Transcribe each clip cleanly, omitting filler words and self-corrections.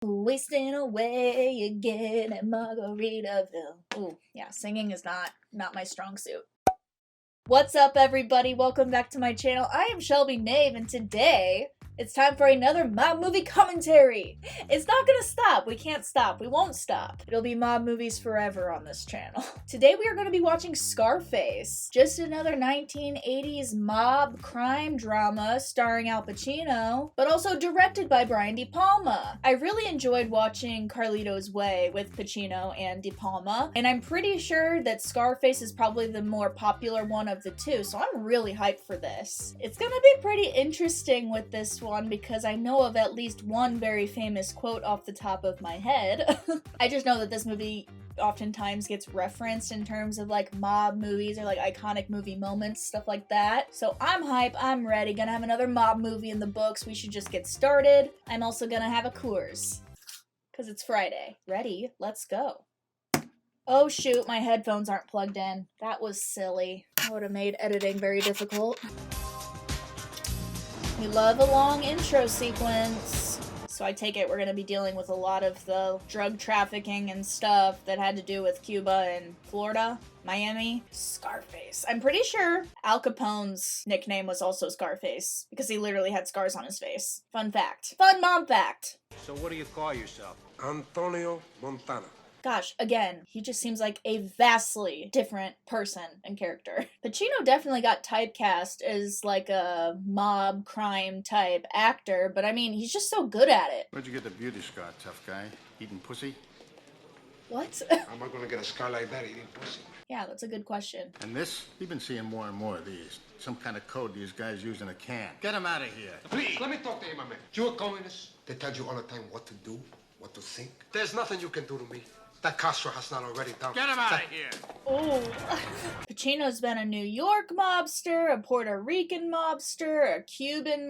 Wasting away again at Margaritaville. Ooh, yeah, singing is not my strong suit. What's up, everybody? Welcome back to my channel. I am Shelby Nave, and today it's time for another mob movie commentary. It's not gonna stop. We can't stop. We won't stop. It'll be mob movies forever on this channel. Today we are going to be watching Scarface, just another 1980s mob crime drama starring Al Pacino, but also directed by Brian De Palma. I really enjoyed watching Carlito's Way with Pacino and De Palma, and I'm pretty sure that Scarface is probably the more popular one of the two, so I'm really hyped for this. It's gonna be pretty interesting with this one because I know of at least one very famous quote off the top of my head. I just know that this movie oftentimes gets referenced in terms of like mob movies or like iconic movie moments, stuff like that. So I'm hype, I'm ready, gonna have another mob movie in the books. We should just get started. I'm also gonna have a Coors because it's Friday. Ready? Let's go. Oh shoot, my headphones aren't plugged in. That was silly. That would have made editing very difficult. We love a long intro sequence. So I take it we're gonna be dealing with a lot of the drug trafficking and stuff that had to do with Cuba and Florida, Miami. Scarface. I'm pretty sure Al Capone's nickname was also Scarface because he literally had scars on his face. Fun fact. Fun mom fact. So what do you call yourself? Antonio Montana. Gosh, again, he just seems like a vastly different person and character. Pacino definitely got typecast as like a mob crime type actor, but I mean, he's just so good at it. Where'd you get the beauty scar, tough guy? Eating pussy? What? How am I gonna get a scar like that eating pussy? Yeah, that's a good question. And this? We've been seeing more and more of these. Some kind of code these guys use in a can. Get him out of here. Please, let me talk to you, my man. You're a communist. They tell you all the time what to do, what to think. There's nothing you can do to me that Castro has not already done. Get him out of here. Oh. Pacino's been a New York mobster, a Puerto Rican mobster, a Cuban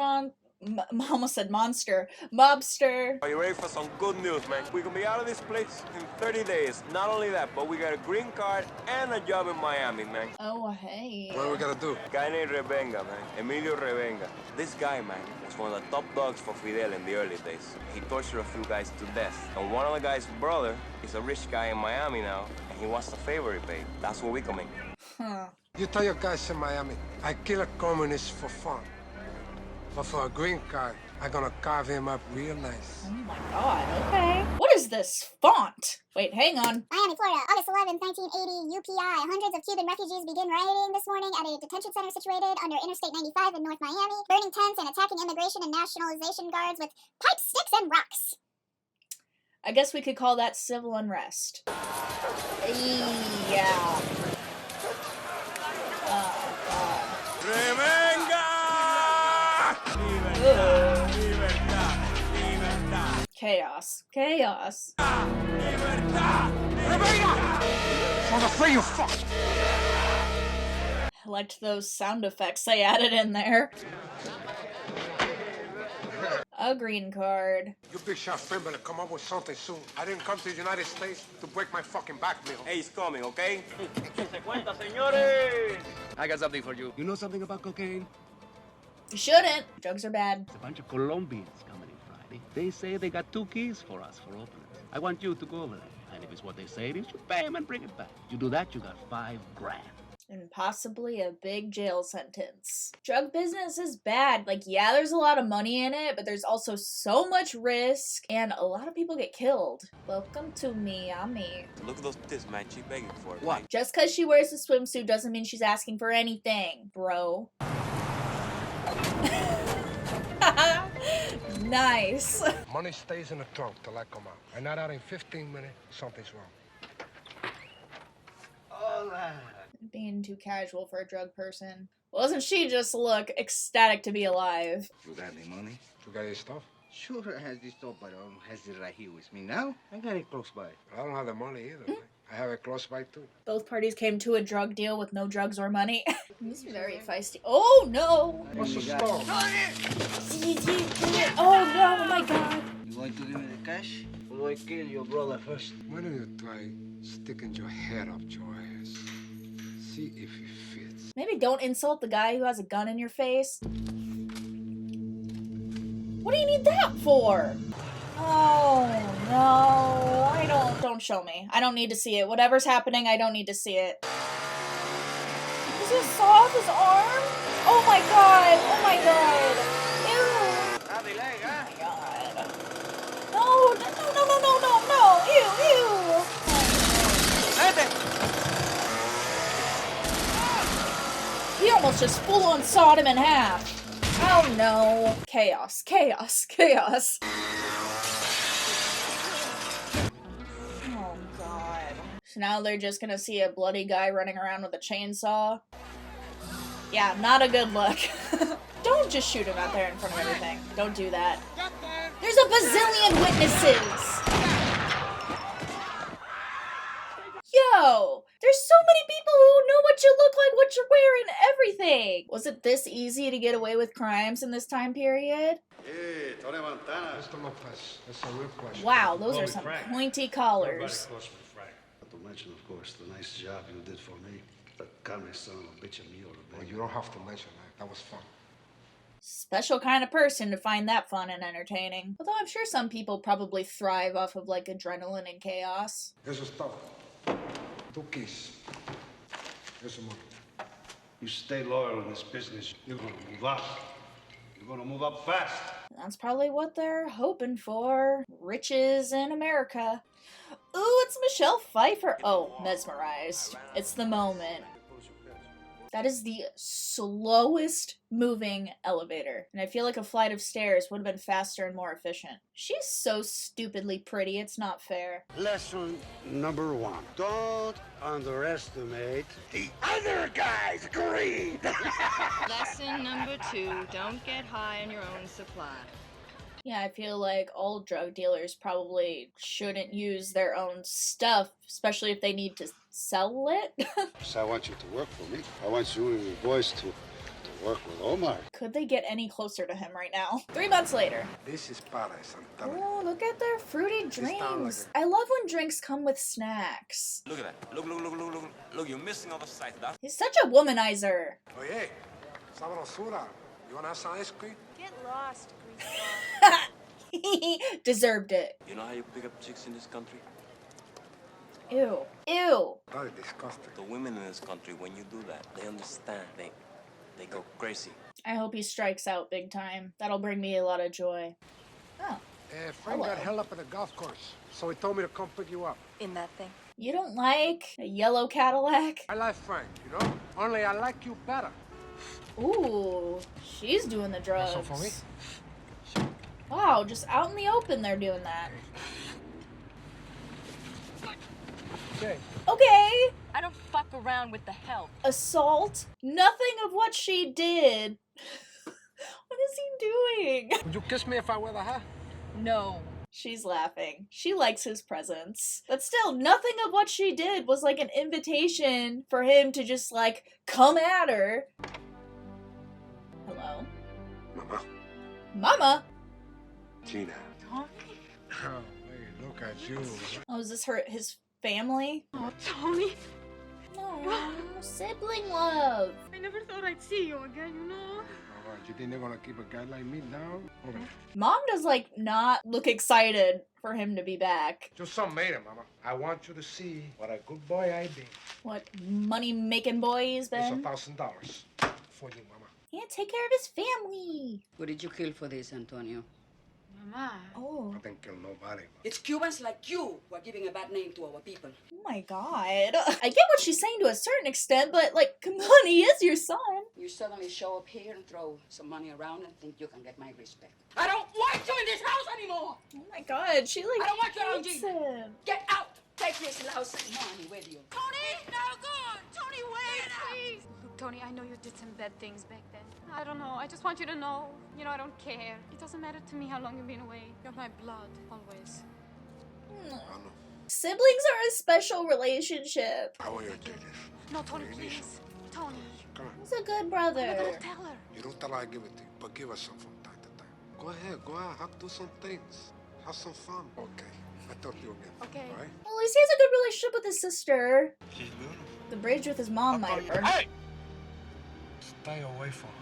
almost said monster. Mobster. Are you ready for some good news, man? We're gonna be out of this place in 30 days. Not only that, but we got a green card and a job in Miami, man. Oh, hey. What do we gotta do? Guy named Revenga, man. Emilio Revenga. This guy, man, was one of the top dogs for Fidel in the early days. He tortured a few guys to death. And one of the guy's brother is a rich guy in Miami now, and he wants the favor he paid. That's where we come in. Huh. You tell your guys in Miami, I kill a communist for fun. But for a green card, I'm gonna carve him up real nice. Oh my god, okay. What is this font? Wait, hang on. Miami, Florida, August 11th, 1980, UPI. Hundreds of Cuban refugees begin rioting this morning at a detention center situated under Interstate 95 in North Miami, burning tents and attacking immigration and nationalization guards with pipes, sticks, and rocks. I guess we could call that civil unrest. Yeah. Revenga! Chaos. Chaos. For the free you fuck! I liked those sound effects they added in there. A green card. You big shot friend better come up with something soon. I didn't come to the United States to break my fucking back, mijo. Hey, he's coming, okay? I got something for you. You know something about cocaine? You shouldn't. Drugs are bad. There's a bunch of Colombians coming in Friday. They say they got 2 keys for us for opening. I want you to go over there. And if it's what they say it is, you pay them and bring it back. You do that, you got $5 grand. And possibly a big jail sentence. Drug business is bad. Like, yeah, there's a lot of money in it, but there's also so much risk, and a lot of people get killed. Welcome to Miami. Look at those tits, man. She begging for it. What? Man. Just because she wears a swimsuit doesn't mean she's asking for anything, bro. Nice. Money stays in the trunk till I come out. I'm not out in 15 minutes, something's wrong. All right. Being too casual for a drug person. Wasn't she just look ecstatic to be alive? You got any money? You got your stuff? Sure, I has this stuff, but I don't has it right here with me now. I got it close by. I don't have the money either, man. I have it close by too. Both parties came to a drug deal with no drugs or money. He's very feisty. Oh no! What's the stuff? Oh no, my god. You going to give me the cash? Or do I kill your brother first? Why don't you try sticking your head up your ass? See if it fits. Maybe don't insult the guy who has a gun in your face. What do you need that for? Oh no, I don't show me. I don't need to see it. Whatever's happening, I don't need to see it. Does he saw off his arm? Oh my god, oh my god. Ew. Oh my god. No, no, no, no, no, no, no, ew, ew. He almost just full on sawed him in half. Oh no. Chaos, chaos, chaos. Oh god. So now they're just gonna see a bloody guy running around with a chainsaw. Yeah, not a good look. Don't just shoot him out there in front of everything. Don't do that. There's a bazillion witnesses! Yo! There's so many people who know what you look like, what you're wearing, everything! Was it this easy to get away with crimes in this time period? Mr. Lopez, that's a real question. Wow, those are some pointy collars. Not to mention, of course, the nice job you did for me. That carne son of a bitch and me over Well, there. you don't have to mention that. That was fun. Special kind of person to find that fun and entertaining. Although I'm sure some people probably thrive off of like adrenaline and chaos. Eso es todo. 2 keys. Here's some money. You stay loyal in this business, you're gonna move up. You're gonna move up fast. That's probably what they're hoping for. Riches in America. Ooh, it's Michelle Pfeiffer. Oh, mesmerized. It's the moment. That is the slowest moving elevator. And I feel like a flight of stairs would have been faster and more efficient. She's so stupidly pretty, it's not fair. Lesson number 1. Don't underestimate the other guy's greed. Lesson number 2, don't get high on your own supply. Yeah, I feel like all drug dealers probably shouldn't use their own stuff, especially if they need to sell it. So I want you to work for me. I want you and your boys to work with Omar. Could they get any closer to him right now? 3 months later. This is paradise, I'm telling you. Oh, look at their fruity drinks. I love when drinks come with snacks. Look at that. Look, look, look, look, look. Look, you're missing all the sight of that. He's such a womanizer. Oye, sabrosura. You wanna have some ice cream? Get lost, He deserved it. You know how you pick up chicks in this country? Ew. Ew. That is disgusting. The women in this country, when you do that, they understand. They go crazy. I hope he strikes out big time. That'll bring me a lot of joy. Oh. Frank got held up at the golf course, so he told me to come pick you up. In that thing. You don't like a yellow Cadillac? I like Frank, you know? Only I like you better. Ooh, she's doing the drugs. Some for me? Wow, just out in the open they're doing that. Okay. Okay. I don't fuck around with the help. Assault? Nothing of what she did. What is he doing? Would you kiss me if I wear the hat? No. She's laughing. She likes his presence. But still, nothing of what she did was like an invitation for him to just like come at her. Hello? Mama. Mama? Gina. Oh, wait, look at you. Oh, is this his family? Oh, Tony. No, sibling love. I never thought I'd see you again, you know? Alright, you think they're gonna keep a guy like me down? Okay. Mom does like not look excited for him to be back. Just some made it, Mama. I want you to see what a good boy I be. What money making boy he's It's been. $1,000 for you, Mama. Yeah, take care of his family. What did you kill for this, Antonio? Mama. Oh. I didn't kill nobody. It's Cubans like you who are giving a bad name to our people. Oh my god. I get what she's saying to a certain extent, but like, come on, he is your son. You suddenly show up here and throw some money around and think you can get my respect. I don't want you in this house anymore! Oh my god, she like I don't want you around, hates Gina. him. Get out! Take this lousy money with you. Tony, no good! Tony, wait! Please! Look, Tony, I know you did some bad things back then. I don't know. I just want you to know. You know, I don't care. It doesn't matter to me how long you've been away. You're my blood, always. Siblings are a special relationship. I want you to take this. No, Tony, please. Tony. Come on. He's a good I'm brother. not gonna tell her. You don't tell her I give it to you, but give her some from time to time. Go ahead, go out, have do some things. Have some fun. Okay. I talk to you again. Okay. All right? Well, at least he has a good relationship with his sister. She's beautiful. The bridge with his mom might burn. Hey! Stay away from her.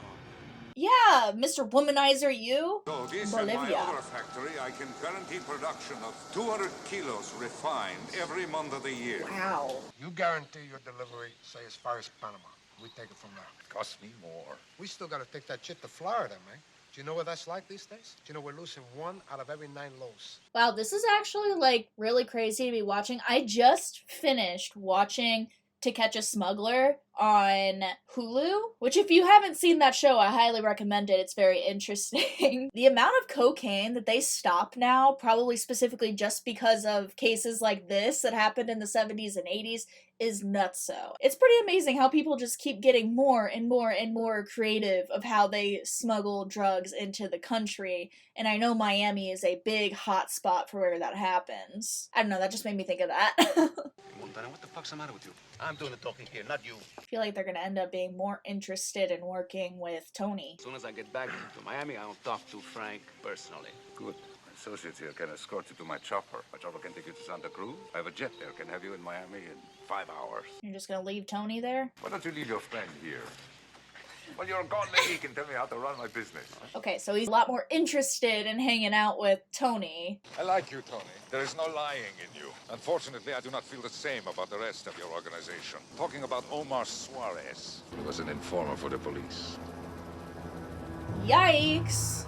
Yeah, Mr. Womanizer, you? So this Bolivia. and my other factory, I can guarantee production of 200 kilos refined every month of the year. Wow. You guarantee your delivery, say, as far as Panama. We take it from there. Cost me more. We still gotta take that shit to Florida, man. Do you know what that's like these days? Do you know we're losing 1 out of every 9 loads? Wow, this is actually, like, really crazy to be watching. I just finished watching To Catch a Smuggler on Hulu, which if you haven't seen that show, I highly recommend it. It's very interesting. The amount of cocaine that they stop now, probably specifically just because of cases like this that happened in the 70s and 80s, is nutso. It's pretty amazing how people just keep getting more and more and more creative of how they smuggle drugs into the country, and I know Miami is a big hot spot for where that happens. I don't know, that just made me think of that. Montana, what the fuck's the matter with you? I'm doing the talking here, not you. I feel like they're gonna end up being more interested in working with Tony. As soon as I get back to Miami, I'll talk to Frank personally. Good. Associates here can escort you to my chopper. My chopper can take you to Santa Cruz. I have a jet there, can have you in Miami in 5 hours. You're just gonna leave Tony there? Why don't you leave your friend here? Well, you're gone, maybe he can tell me how to run my business. Okay, so he's a lot more interested in hanging out with Tony. I like you, Tony. There is no lying in you. Unfortunately, I do not feel the same about the rest of your organization. Talking about Omar Suarez. He was an informer for the police. Yikes.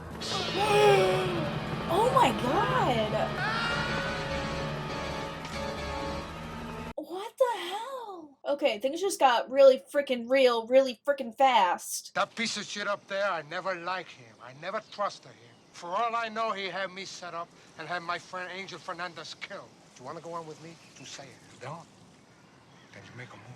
Oh my god. What the hell? Okay, things just got really freaking real, really freaking fast. That piece of shit up there, I never liked him. I never trusted him. For all I know, he had me set up and had my friend Angel Fernandez killed. Do you want to go on with me? You say it. You don't? Then you make a move.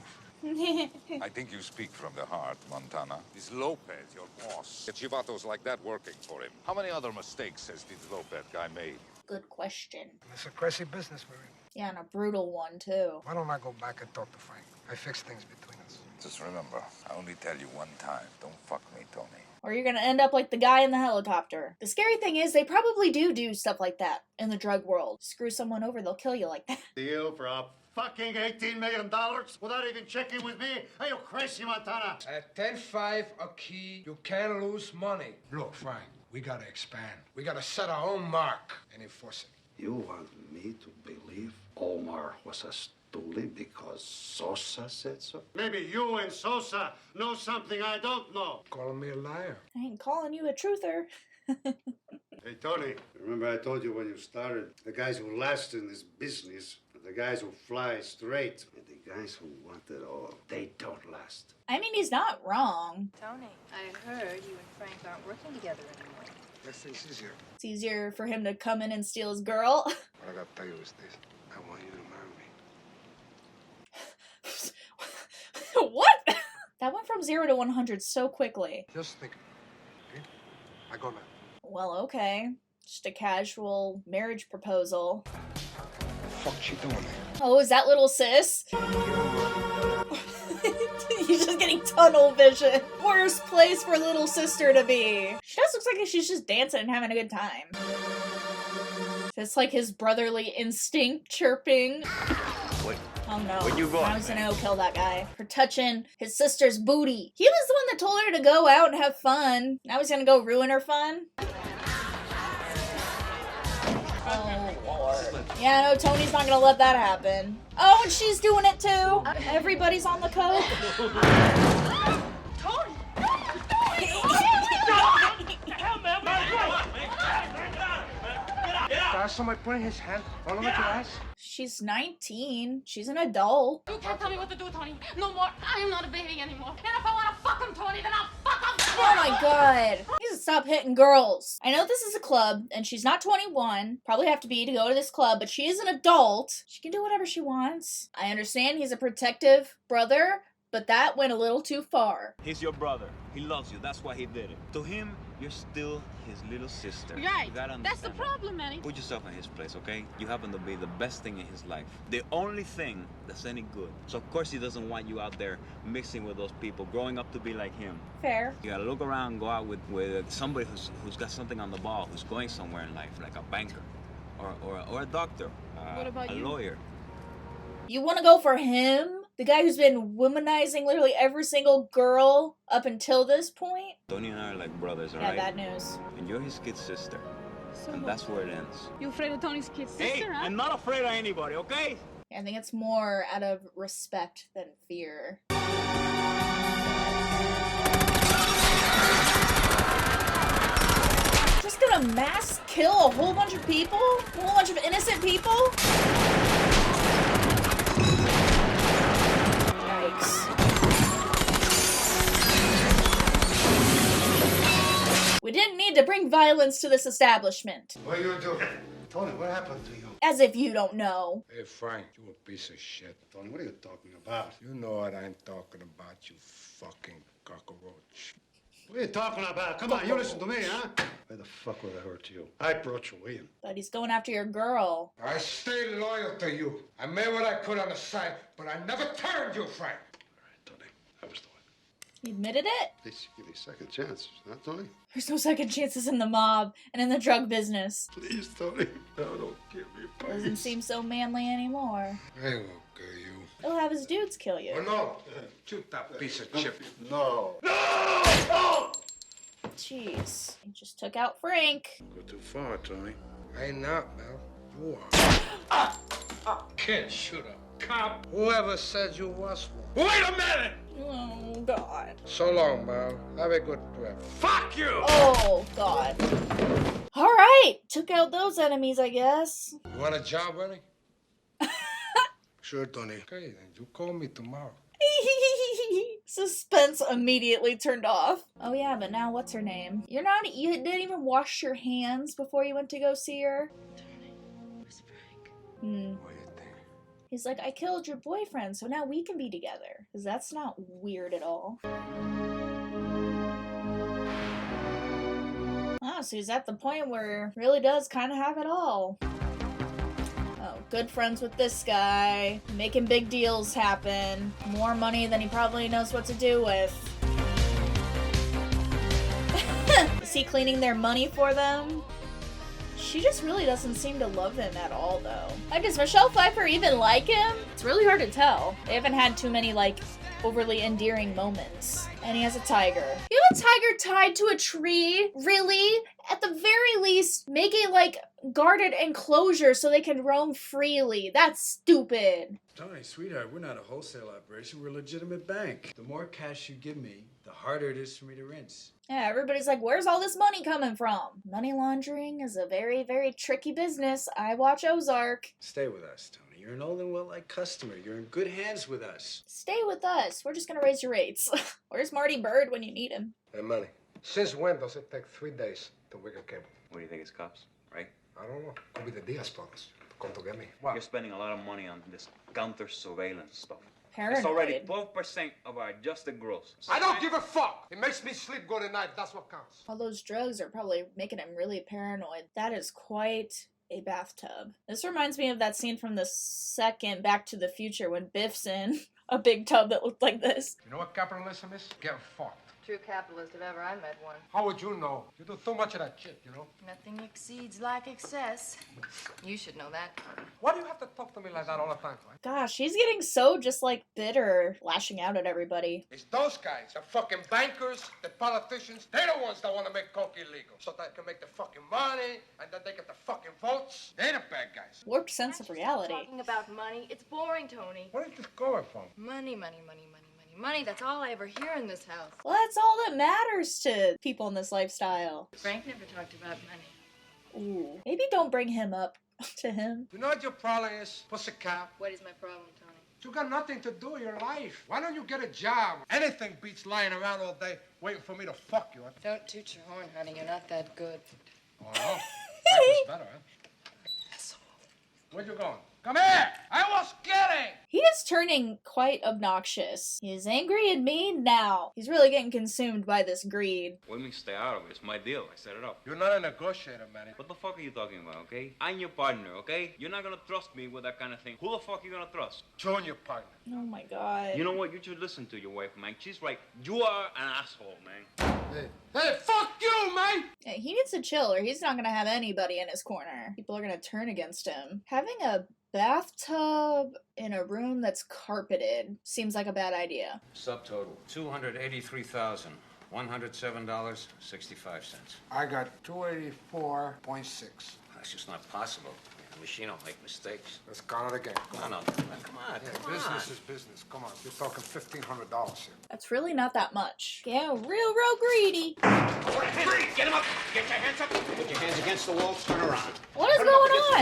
I think you speak from the heart, Montana. Is Lopez your boss? Get chivatos like that working for him. How many other mistakes has this Lopez guy made? Good question. It's a crazy business we're in. Yeah, and a brutal one, too. Why don't I go back and talk to Frank? I fix things between us. Just remember, I only tell you one time. Don't fuck me, Tony. Or you're gonna end up like the guy in the helicopter. The scary thing is they probably do stuff like that in the drug world. Screw someone over, they'll kill you like that. Deal for a fucking $18 million without even checking with me? Are you crazy, Montana? At 10-5 a key, you can't lose money. Look, Frank, we gotta expand. We gotta set our own mark and enforce it. You want me to believe Omar was a stoolie because Sosa said so? Maybe you and Sosa know something I don't know. Calling me a liar. I ain't calling you a truther. Hey, Tony. Remember I told you when you started, the guys who last in this business are the guys who fly straight. And the guys who want it all, they don't last. I mean, he's not wrong. Tony, I heard you and Frank aren't working together anymore. Makes things easier. It's easier for him to come in and steal his girl. What I gotta tell you is this. I want you to marry me. What? That went from 0 to 100 so quickly. Just think. Okay? I go now. Well, okay. Just a casual marriage proposal. What the fuck she doing there? Oh, is that little sis? He's just getting tunnel vision. Worst place for little sister to be. She just looks like she's just dancing and having a good time. It's like his brotherly instinct chirping. Wait. Oh no. Where you going, I was gonna man? go kill that guy for touching his sister's booty. He was the one that told her to go out and have fun. Now he's gonna go ruin her fun. Oh Lord. Yeah, no, Tony's not gonna let that happen. Oh, and she's doing it too. Everybody's on the coke. Tony! I saw somebody putting his hand all over your ass. She's 19. She's an adult. You can't tell me what to do, Tony. No more. I am not a baby anymore. And if I want to fuck him, Tony, then I'll fuck him. Oh my god. He needs to stop hitting girls. I know this is a club, and she's not 21. Probably have to be to go to this club, but she is an adult. She can do whatever she wants. I understand he's a protective brother, but that went a little too far. He's your brother. He loves you. That's why he did it. To him, you're still his little sister. Right. You gotta That's the understand problem, Manny. Put yourself in his place, okay? You happen to be the best thing in his life. The only thing that's any good. So of course he doesn't want you out there mixing with those people, growing up to be like him. Fair. You gotta look around, go out with somebody who's got something on the ball, who's going somewhere in life, like a banker, or a doctor, What about a you? lawyer. You want to go for him The guy who's been womanizing literally every single girl up until this point? Tony and I are like brothers, Yeah, alright? bad news. And you're his kid sister. So And that's where it ends. You afraid of Tony's kid sister, Hey, huh? I'm not afraid of anybody, okay? I think it's more out of respect than fear. Just gonna mass kill a whole bunch of people? A whole bunch of innocent people? Yikes. We didn't need to bring violence to this establishment. What are you doing? Tony, what happened to you? As if you don't know. Hey, Frank, you a piece of shit. Tony, what are you talking about? You know what I'm talking about, you fucking cockroach. What are you talking about? Come on, you listen to me, huh? Why the fuck would I hurt you? I brought you in. But he's going after your girl. I stayed loyal to you. I made what I could on the side, but I never turned you, Frank. All right, Tony, I was the one. He admitted it? At least give me a second chance, huh, Tony? There's no second chances in the mob and in the drug business. Please, Tony. No, don't kill me, please. Doesn't seem so manly anymore. I won't kill you. He'll have his dudes kill you. Oh, no. Shoot that piece of chip. No. Jeez. He just took out Frank. Go too far, Tony. I ain't not, Mel. You are. Kid, shoot a cop. Whoever said you was one. Wait a minute! Oh, God. So long, Mel. Have a good trip. Fuck you! Oh, God. All right. Took out those enemies, I guess. You want a job, Willie? Sure, Tony. Okay, then you call me tomorrow. Suspense immediately turned off. Oh yeah, but now what's her name? You didn't even wash your hands before you went to go see her? Where's Frank? What do you think? He's like, I killed your boyfriend, so now we can be together. Because that's not weird at all. Oh, so he's at the point where he really does kind of have it all. Oh, good friends with this guy, making big deals happen, more money than he probably knows what to do with. Is he cleaning their money for them? She just really doesn't seem to love him at all, though. Like, does Michelle Pfeiffer even like him? It's really hard to tell. They haven't had too many, like, overly endearing moments. And he has a tiger. You have a tiger tied to a tree? Really? At the very least, make a, like, guarded enclosure so they can roam freely. That's stupid. Tony, sweetheart, we're not a wholesale operation. We're a legitimate bank. The more cash you give me, the harder it is for me to rinse. Yeah, everybody's like, where's all this money coming from? Money laundering is a very, very tricky business. I watch Ozark. Stay with us, Tony. You're an old and well-liked customer. You're in good hands with us. Stay with us. We're just gonna raise your rates. Where's Marty Bird when you need him? Hey, Manny, since when does it take 3 days to wig a cable? What do you think, it's cops, right? I don't know. Could be the Diaz brothers to come to get me. You're spending a lot of money on this counter surveillance stuff. Paranoid. It's already 12% of our adjusted gross. I don't give a fuck. It makes me sleep good at night. That's what counts. All those drugs are probably making him really paranoid. That is quite a bathtub. This reminds me of that scene from the second Back to the Future when Biff's in a big tub that looked like this. You know what capitalism is? Get fucked. True capitalist if ever I met one. How would you know? You do too much of that shit, you know? Nothing exceeds like excess. You should know that, Tony. Why do you have to talk to me like that all the time, right? Gosh, he's getting so just like bitter, lashing out at everybody. It's those guys, the fucking bankers, the politicians. They're the ones that want to make coke illegal. So they can make the fucking money, and then they get the fucking votes. They're the bad guys. Warped sense of reality. Talking about money, it's boring, Tony. Where is this going from? Money, money, money, money. Money, that's all I ever hear in this house. Well, that's all that matters to people in this lifestyle. Frank never talked about money. Ooh. Maybe don't bring him up to him. You know what your problem is, pussycat? What is my problem, Tony? You got nothing to do with your life. Why don't you get a job? Anything beats lying around all day waiting for me to fuck you. Huh? Don't toot your horn, honey. You're not that good. Oh, no. That was better, huh? Asshole. Where you going? Come here! I was kidding! He is turning quite obnoxious. He is angry and mean now. He's really getting consumed by this greed. Let me stay out of it. It's my deal. I set it up. You're not a negotiator, Manny. What the fuck are you talking about, okay? I'm your partner, okay? You're not gonna trust me with that kind of thing. Who the fuck are you gonna trust? Join your partner. Oh my god. You know what? You should listen to your wife, man. She's right. You are an asshole, man. Hey, fuck you, man! Yeah, he needs to chill or he's not gonna have anybody in his corner. People are gonna turn against him. Having a Bathtub in a room that's carpeted. Seems like a bad idea. Subtotal $283,107.65. I got 284.6. That's just not possible. The machine don't make mistakes. Let's count it again. No, come on. Business is business. Come on. You're talking $1,500 here. That's really not that much. Yeah, real greedy. Get him up! Get your hands up! Put your hands against the wall, turn around. What is going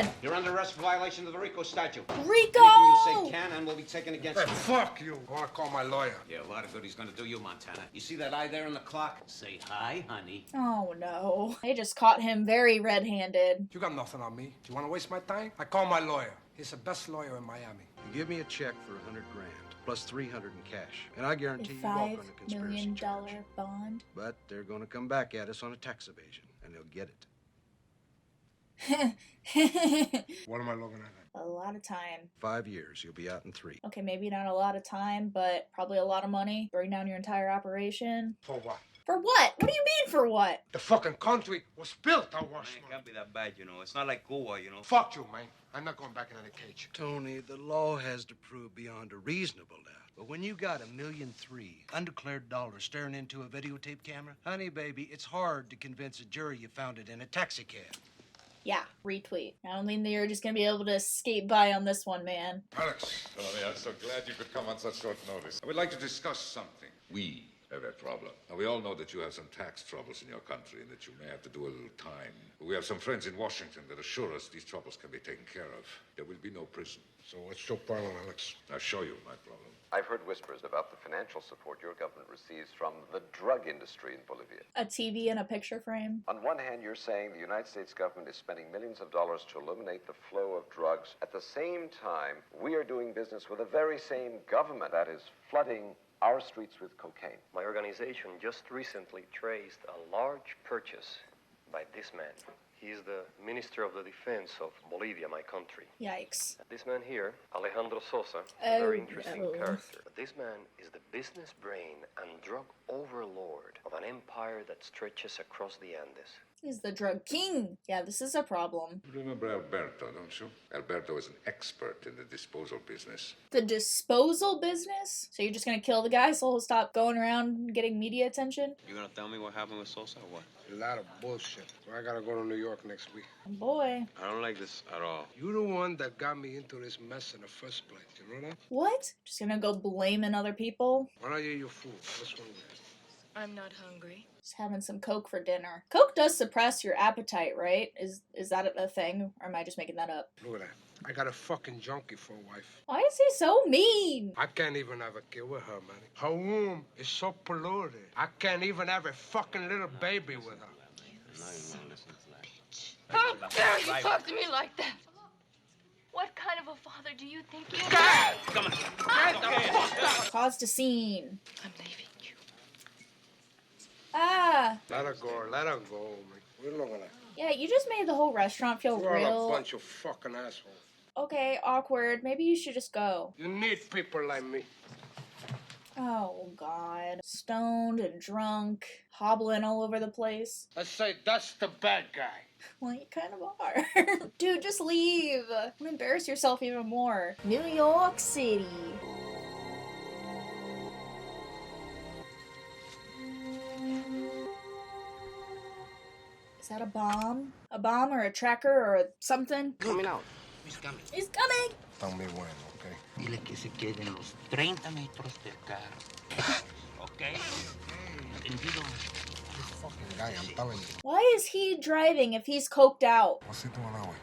on? You're under arrest for violation of the RICO statute. Rico! Anything you say can and will be taken against Hey, you. fuck you. I want to call my lawyer. Yeah, a lot of good he's gonna do you, Montana. You see that eye there on the clock? Say hi, honey. Oh no. They just caught him very red-handed. You got nothing on me. Do you want to waste my time? I call my lawyer. He's the best lawyer in Miami. You give me a check for $100 grand plus $300 in cash, and I guarantee you walk on the $5 conspiracy million charge. bond. But they're going to come back at us on a tax evasion, and they'll get it. What am I looking at? A lot of time. 5 years. You'll be out in 3. Okay, maybe not a lot of time, but probably a lot of money. Bring down your entire operation. For what? For what? What do you mean for what? The fucking country was built on Man, Washington. it can't be that bad, you know. It's not like Cuba, you know. Fuck you, man. I'm not going back into the cage. Tony, the law has to prove beyond a reasonable doubt. But when you got $1.3 million undeclared dollars staring into a videotape camera, honey, baby, it's hard to convince a jury you found it in a taxi cab. Yeah, retweet. I don't think that you're just gonna be able to skate by on this one, man. Alex. Tony, I'm so glad you could come on such short notice. I would like to discuss something. We have a problem. Now, we all know that you have some tax troubles in your country and that you may have to do a little time. But we have some friends in Washington that assure us these troubles can be taken care of. There will be no prison. So what's your problem, Alex? I'll show you my problem. I've heard whispers about the financial support your government receives from the drug industry in Bolivia. A TV and a picture frame. On one hand, you're saying the United States government is spending millions of dollars to eliminate the flow of drugs. At the same time, we are doing business with the very same government that is flooding our streets with cocaine. My organization just recently traced a large purchase by this man. He's the Minister of the Defense of Bolivia, my country. Yikes. This man here, Alejandro Sosa, a very interesting no. character. But this man is the business brain and drug overlord of an empire that stretches across the Andes. He's the drug king. Yeah, this is a problem. You remember Alberto, don't you? Alberto is an expert in the disposal business. The disposal business? So you're just gonna kill the guy so he'll stop going around getting media attention? You gonna tell me what happened with Sosa or what? A lot of bullshit. So I gotta go to New York next week. Boy. I don't like this at all. You're the one that got me into this mess in the first place. You know that? What? Just gonna go blaming other people? Why don't you eat your food? What's wrong with that? I'm not hungry. Just having some Coke for dinner. Coke does suppress your appetite, right? Is that a thing? Or am I just making that up? Look at that. I got a fucking junkie for a wife. Why is he so mean? I can't even have a kid with her, man. Her womb is so polluted. I can't even have a fucking little baby with her. How dare you talk to me like that? What kind of a father do you think you are? Come on. Caused a scene. I'm leaving you. Ah. Let her go, man. What are you looking at? Yeah, you just made the whole restaurant feel You're all real. a bunch of fucking assholes. Okay, awkward. Maybe you should just go. You need people like me. Oh, God. Stoned and drunk, hobbling all over the place. I say that's the bad guy. Well, you kind of are. Dude, just leave. Don't embarrass yourself even more. New York City. Is that a bomb? A bomb or a tracker or something? Coming out. He's coming. He's coming! Tell me when, okay? Dile que se queden los 30 metros del carro. Okay? Entendido? This fucking guy, I'm telling you. Why is he driving if he's coked out? What's he doing that way?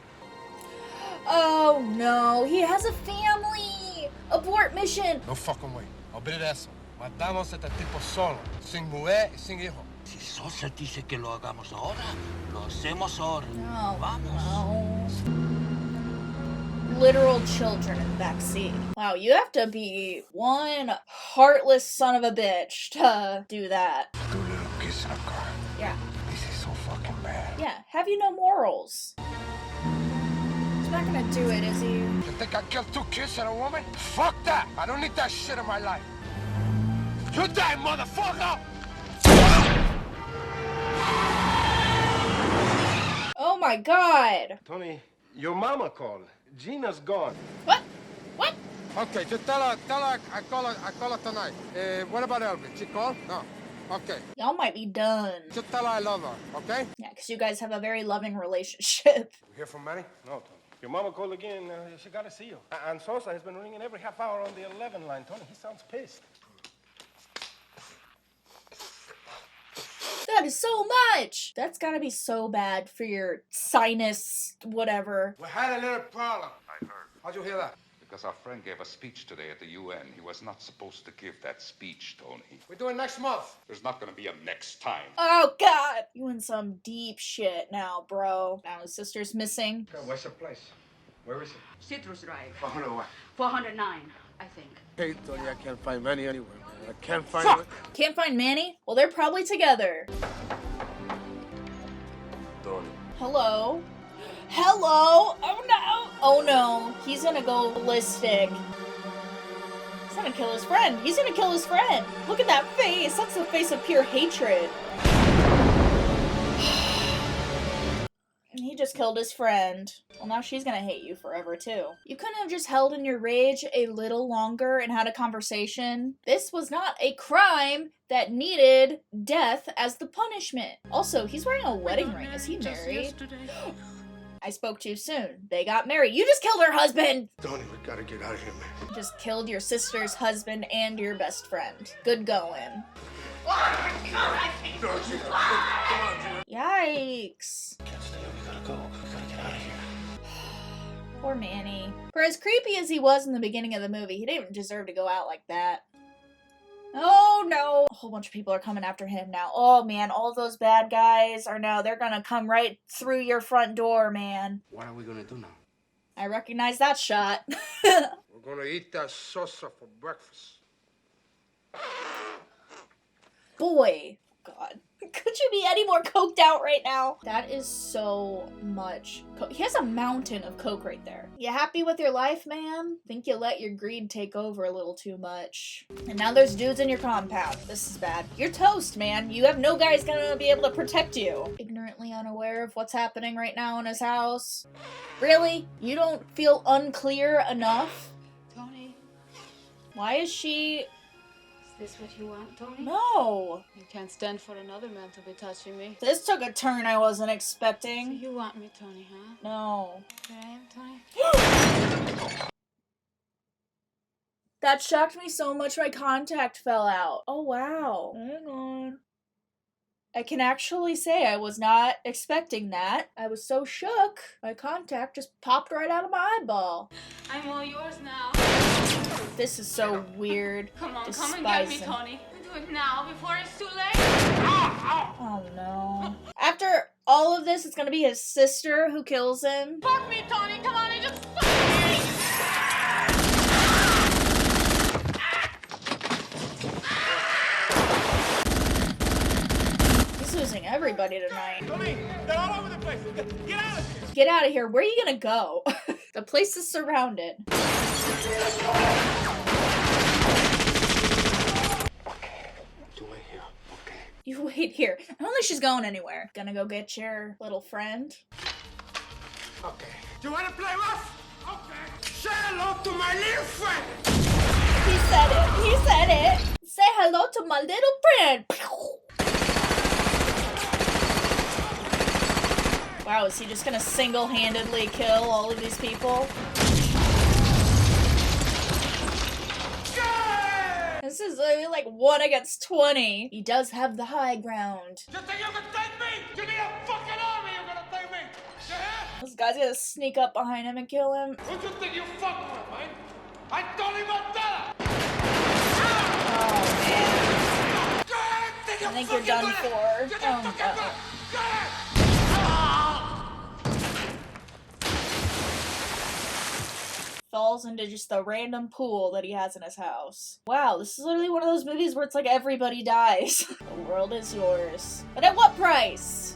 Oh no, he has a family! Abort mission! No fucking way. Olvide eso. Matamos a este tipo solo, sin mujer y sin hijo. Si Sosa dice que lo hagamos ahora, lo hacemos ahora. No, Vamos. no. Literal children in the backseat. Wow, you have to be one heartless son of a bitch to do that. Do a little kiss in a car. Yeah. This is so fucking bad. Yeah, have you no morals? He's not gonna do it, is he? You think I killed 2 kids and a woman? Fuck that! I don't need that shit in my life. You die, motherfucker! Oh my god! Tony, your mama called, Gina's gone. What? What? Okay, just tell her I call her tonight. What about Elvin? She called? No. Okay. Y'all might be done. Just tell her I love her, okay? Yeah, because you guys have a very loving relationship. You hear from Manny? No, Tony. Your mama called again. She got to see you. And Sosa has been ringing every half hour on the 11 line, Tony. He sounds pissed. That is so much! That's gotta be so bad for your sinus, whatever. We had a little problem. I heard. How'd you hear that? Because our friend gave a speech today at the UN. He was not supposed to give that speech, Tony. We're doing next month. There's not going to be a next time. Oh, God! You in some deep shit now, bro. Now his sister's missing. Okay, what's the place? Where is it? Citrus Drive. 400 what? 409, I think. Hey, Tony, I can't find Manny anywhere, man. I can't find Fuck! her. Can't find Manny? Well, they're probably together. Tony. Hello? Hello? Oh no! Oh no, he's gonna go ballistic. He's gonna kill his friend. He's gonna kill his friend. Look at that face. That's the face of pure hatred. He just killed his friend. Well, now she's gonna hate you forever, too. You couldn't have just held in your rage a little longer and had a conversation? This was not a crime that needed death as the punishment. Also, he's wearing a wedding ring. Is he married? I spoke too soon. They got married. You just killed her husband! Tony, we gotta get out of here, man. You just killed your sister's husband and your best friend. Good going. Yikes. Can't stay here. We gotta go. We gotta get out of here. Poor Manny. For as creepy as he was in the beginning of the movie, he didn't even deserve to go out like that. Oh no! A whole bunch of people are coming after him now. Oh man, all those bad guys are now, they're gonna come right through your front door, man. What are we gonna do now? I recognize that shot. We're gonna eat that salsa for breakfast. Boy. God. Could you be any more coked out right now? That is so much coke. He has a mountain of coke right there. You happy with your life, man? Think you let your greed take over a little too much. And now there's dudes in your compound. This is bad. You're toast, man. You have no guys gonna be able to protect you. Ignorantly unaware of what's happening right now in his house. Really? You don't feel unclear enough? Tony, Why is she... is this what you want, Tony? No! You can't stand for another man to be touching me. This took a turn I wasn't So expecting. you want me, Tony, huh? No. Here I am, Tony. That shocked me so much my contact fell out. Oh wow. Hang on. I can actually say I was not expecting that. I was so shook. My contact just popped right out of my eyeball. I'm all yours now. This is so weird. Come on, come and get me, Despising. Tony. Do it now before it's too late. Oh no. After all of this, it's gonna be his sister who kills him. Fuck me, Tony. Come on and just fuck me. He's losing everybody tonight. Tony, they're all over the place. Get out of here. Get out of here. Where are you gonna go? The place is surrounded. You wait here, okay? You wait here. I don't think she's going anywhere. Gonna go get your little friend. Okay. You wanna play rough? Okay. Say hello to my little friend. He said it. He said it. Say hello to my little friend. Wow, is he just gonna single-handedly kill all of these people? This is like 1 against 20. He does have the high ground. You think you can take me? You need a fucking army. You're gonna take me. You hear? This guy's gonna sneak up behind him and kill him. Who do you think you fucking with, man? I don't even tell. Oh man. I think you're done for. Oh no. Falls into just the random pool that he has in his house. Wow, this is literally one of those movies where it's like everybody dies. The world is yours. But at what price?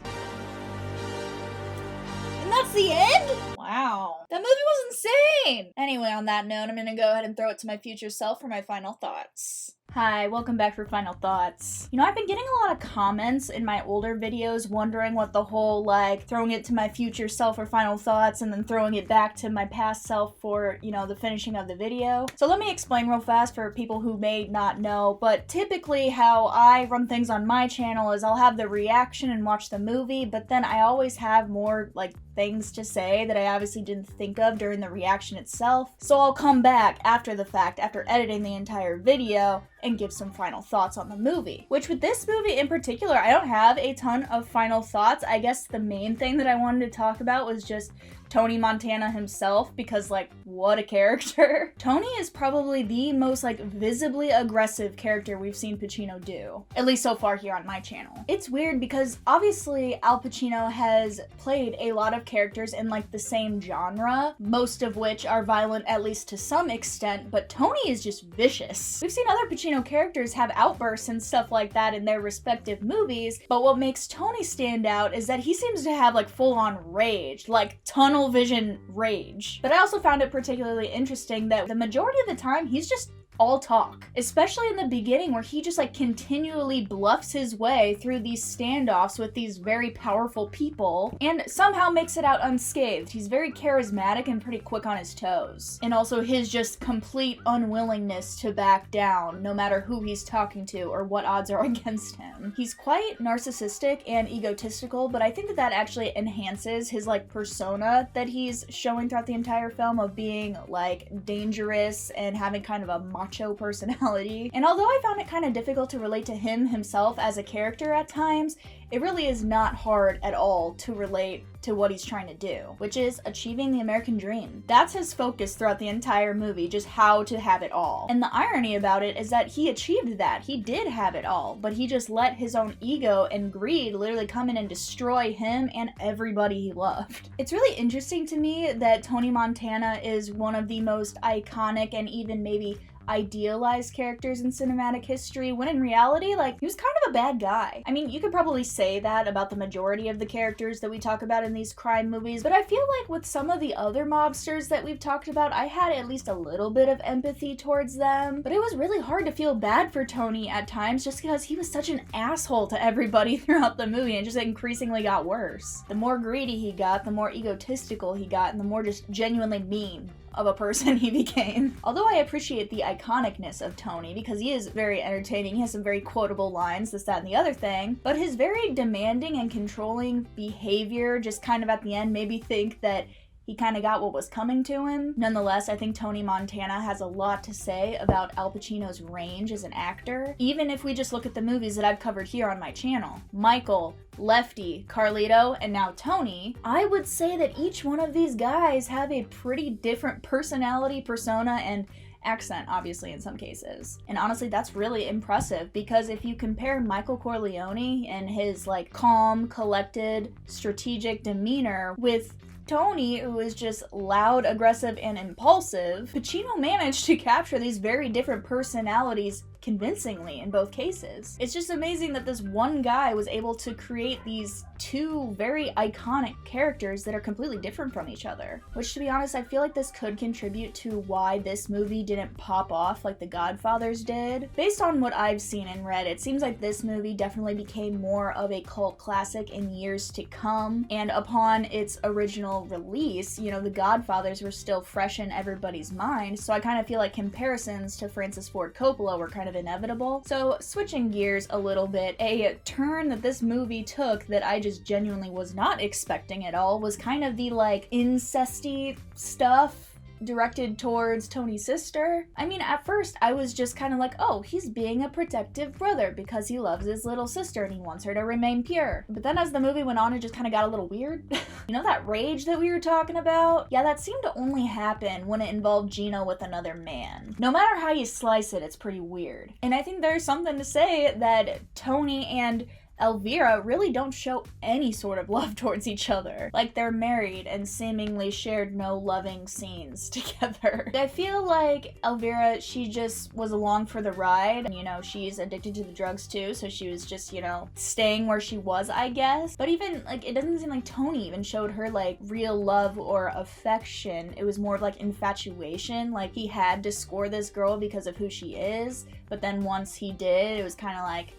And that's the end? Wow. That movie was insane! Anyway, on that note, I'm gonna go ahead and throw it to my future self for my final thoughts. Hi, welcome back for Final Thoughts. You know, I've been getting a lot of comments in my older videos wondering what the whole, like, throwing it to my future self for final thoughts and then throwing it back to my past self for, you know, the finishing of the video. So let me explain real fast for people who may not know, but typically how I run things on my channel is I'll have the reaction and watch the movie, but then I always have more, like, things to say that I obviously didn't think of during the reaction itself. So I'll come back after the fact, after editing the entire video, and give some final thoughts on the movie. Which with this movie in particular, I don't have a ton of final thoughts. I guess the main thing that I wanted to talk about was just Tony Montana himself, because, like, what a character. Tony is probably the most, like, visibly aggressive character we've seen Pacino do, at least so far here on my channel. It's weird because obviously Al Pacino has played a lot of characters in, like, the same genre, most of which are violent at least to some extent, but Tony is just vicious. We've seen other Pacino characters have outbursts and stuff like that in their respective movies, but what makes Tony stand out is that he seems to have, like, full-on rage, like tunnel vision rage. But I also found it particularly interesting that the majority of the time he's just all talk, especially in the beginning where he just, like, continually bluffs his way through these standoffs with these very powerful people and somehow makes it out unscathed. He's very charismatic and pretty quick on his toes. And also his just complete unwillingness to back down no matter who he's talking to or what odds are against him. He's quite narcissistic and egotistical, but I think that that actually enhances his, like, persona that he's showing throughout the entire film of being, like, dangerous and having kind of a macho personality. And although I found it kind of difficult to relate to him himself as a character at times, it really is not hard at all to relate to what he's trying to do, which is achieving the American dream. That's his focus throughout the entire movie, just how to have it all. And the irony about it is that he achieved that. He did have it all, but he just let his own ego and greed literally come in and destroy him and everybody he loved. It's really interesting to me that Tony Montana is one of the most iconic and even maybe idealized characters in cinematic history, when in reality, like, he was kind of a bad guy. I mean, you could probably say that about the majority of the characters that we talk about in these crime movies, but I feel like with some of the other mobsters that we've talked about, I had at least a little bit of empathy towards them. But it was really hard to feel bad for Tony at times just because he was such an asshole to everybody throughout the movie and just increasingly got worse. The more greedy he got, the more egotistical he got, and the more just genuinely mean of a person he became. Although I appreciate the iconicness of Tony because he is very entertaining, he has some very quotable lines, this, that, and the other thing, but his very demanding and controlling behavior just kind of at the end made me think that he kind of got what was coming to him. Nonetheless, I think Tony Montana has a lot to say about Al Pacino's range as an actor, even if we just look at the movies that I've covered here on my channel. Michael, Lefty, Carlito, and now Tony, I would say that each one of these guys have a pretty different personality, persona, and accent, obviously, in some cases. And honestly, that's really impressive because if you compare Michael Corleone and his, like, calm, collected, strategic demeanor with Tony, who is just loud, aggressive, and impulsive, Pacino managed to capture these very different personalities convincingly in both cases. It's just amazing that this one guy was able to create these two very iconic characters that are completely different from each other. Which, to be honest, I feel like this could contribute to why this movie didn't pop off like The Godfathers did. Based on what I've seen and read, it seems like this movie definitely became more of a cult classic in years to come, and upon its original release, you know, The Godfathers were still fresh in everybody's mind, so I kind of feel like comparisons to Francis Ford Coppola were kind of inevitable. So switching gears a little bit, a turn that this movie took that I just genuinely was not expecting at all was kind of the, like, incesty stuff directed towards Tony's sister. I mean, at first I was just kind of like, oh, he's being a protective brother because he loves his little sister and he wants her to remain pure. But then as the movie went on, it just kind of got a little weird. You know that rage that we were talking about? Yeah, that seemed to only happen when it involved Gino with another man. No matter how you slice it, it's pretty weird. And I think there's something to say that Tony and Elvira really don't show any sort of love towards each other. Like, they're married and seemingly shared no loving scenes together. I feel like Elvira, she just was along for the ride. You know, she's addicted to the drugs too, so she was just, you know, staying where she was, I guess. But even, like, it doesn't seem like Tony even showed her, like, real love or affection. It was more of, like, infatuation. Like, he had to score this girl because of who she is, but then once he did, it was kind of like,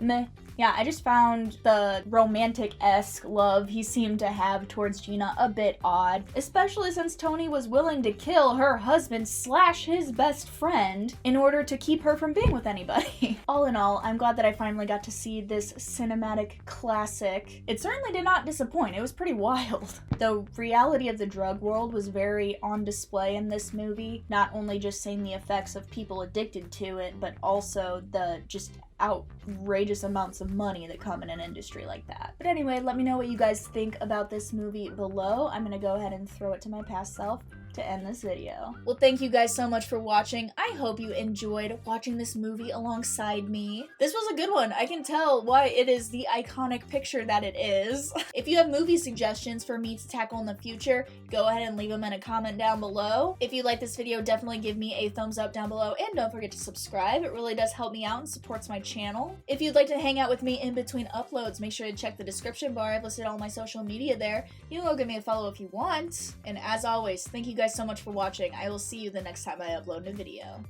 meh. Yeah, I just found the romantic-esque love he seemed to have towards Gina a bit odd, especially since Tony was willing to kill her husband / his best friend in order to keep her from being with anybody. All in all, I'm glad that I finally got to see this cinematic classic. It certainly did not disappoint. It was pretty wild. The reality of the drug world was very on display in this movie, not only just seeing the effects of people addicted to it, but also the just outrageous amounts of money that come in an industry like that. But anyway, let me know what you guys think about this movie below. I'm gonna go ahead and throw it to my past self to end this video. Well, thank you guys so much for watching. I hope you enjoyed watching this movie alongside me. This was a good one. I can tell why it is the iconic picture that it is. If you have movie suggestions for me to tackle in the future, go ahead and leave them in a comment down below. If you like this video, definitely give me a thumbs up down below, and don't forget to subscribe. It really does help me out and supports my channel. If you'd like to hang out with me in between uploads, make sure to check the description bar. I've listed all my social media there. You can go give me a follow if you want. And as always, thank you guys so much for watching. I will see you the next time I upload a video.